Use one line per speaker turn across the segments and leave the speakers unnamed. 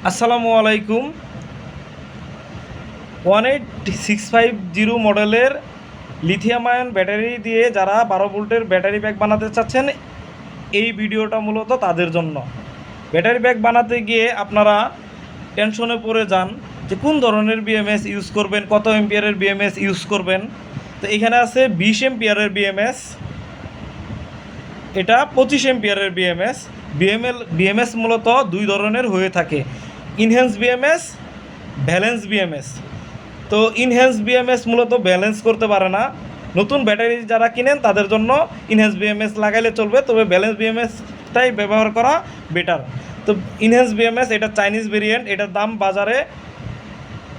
আসসালামু আলাইকুম। 18650 মডেলের লিথিয়াম আয়ন ব্যাটারি দিয়ে যারা 12 ভোল্টের ব্যাটারি ব্যাগ বানাতে চাচ্ছেন, এই ভিডিওটা মূলত তাদের জন্য। ব্যাটারি ব্যাগ বানাতে গিয়ে আপনারা টেনশনে পড়ে যান যে কোন ধরনের বিএমএস ইউজ করবেন, কত এম্পিয়ারের বিএমএস ইউজ করবেন। তো এখানে আছে 20 এম্পিয়ারের বিএমএস, এটা 25 এম্পিয়ারের বিএমএস। বিএমএস মূলত দুই ধরনের হয়ে থাকে, ইনহ্যান্স বিএমএস, ব্যালেন্স বিএমএস। তো ইনহ্যান্স বিএমএস মূলত ব্যালেন্স করতে পারে না। নতুন ব্যাটারি যারা কিনেন তাদের জন্য ইনহ্যান্স বিএমএস লাগাইলে চলবে, তবে ব্যালেন্স বিএমএসটাই ব্যবহার করা বেটার। তো ইনহ্যান্স বিএমএস এটা চাইনিজ ভেরিয়েন্ট, এটার দাম বাজারে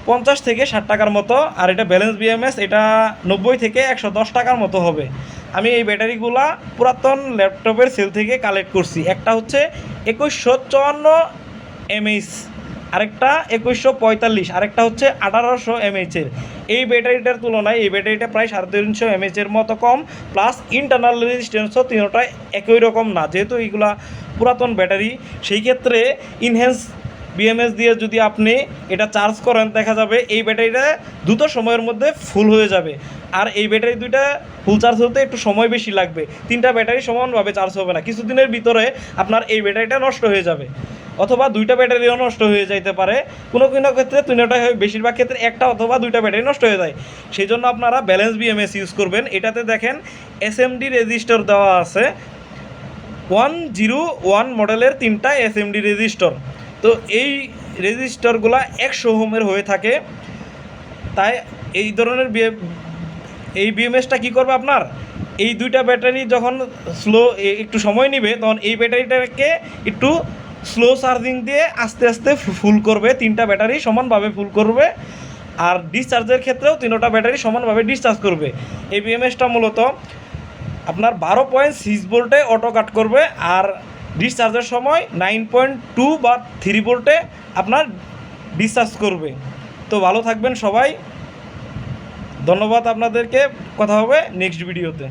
50 থেকে 60 টাকার মতো, আর এটা ব্যালেন্স বিএমএস এটা 90 থেকে 110 টাকার মতো হবে। আমি এই ব্যাটারিগুলা পুরাতন ল্যাপটপের সেল থেকে কালেক্ট করছি। একটা হচ্ছে 2154 এমএইচ, আরেকটা 2145, আরেকটা হচ্ছে 1800 এমএইচের। এই ব্যাটারিটার তুলনায় এই ব্যাটারিটা প্রায় 350 এমএইচের মতো কম, প্লাস ইন্টারনাল রেজিস্ট্যান্সও তিনটাই একই রকম না। যেহেতু এইগুলা পুরাতন ব্যাটারি, সেই ক্ষেত্রে ইনহ্যান্স বিএমএস দিয়ে যদি আপনি এটা চার্জ করেন, দেখা যাবে এই ব্যাটারিটা দ্রুত সময়ের মধ্যে ফুল হয়ে যাবে। আর এই ব্যাটারি দুইটা ফুল চার্জ হতে একটু সময় বেশি লাগবে। তিনটা ব্যাটারি সমানভাবে চার্জ হবে না, কিছুদিনের ভিতরে আপনার এই ব্যাটারিটা নষ্ট হয়ে যাবে, অথবা দুইটা ব্যাটারিও নষ্ট হয়ে যাইতে পারে। কোনো কোনো ক্ষেত্রে তিনটা হয়, বেশিরভাগ ক্ষেত্রে একটা অথবা দুইটা ব্যাটারি নষ্ট হয়ে যায়। সেই জন্য আপনারা ব্যালেন্স বিএমএস ইউজ করবেন। এটাতে দেখেন এসএমডি রেজিস্টার দেওয়া আছে, 101 মডেলের 3টা এসএমডি রেজিস্টার। তো এই রেজিস্টারগুলো 100 ওহমের হয়ে থাকে। তাই এই ধরনের এই বিএমএসটা কী করবে, আপনার এই দুইটা ব্যাটারি যখন একটু সময় নেবে, তখন এই ব্যাটারিটাকে একটু স্লো চার্জিং দিয়ে আস্তে আস্তে ফুল করবে। তিনটা ব্যাটারি সমানভাবে ফুল করবে, আর ডিসচার্জের ক্ষেত্রেও তিনটা ব্যাটারি সমানভাবে ডিসচার্জ করবে। এই বিএমএসটা মূলত আপনার 12.6 ভোল্টে অটো কাট করবে, আর ডিসচার্জের সময় 9.2 বা 3 ভোল্টে আপনার ডিসচার্জ করবে। তো ভালো থাকবেন সবাই, ধন্যবাদ আপনাদেরকে। কথা হবে নেক্সট ভিডিওতে।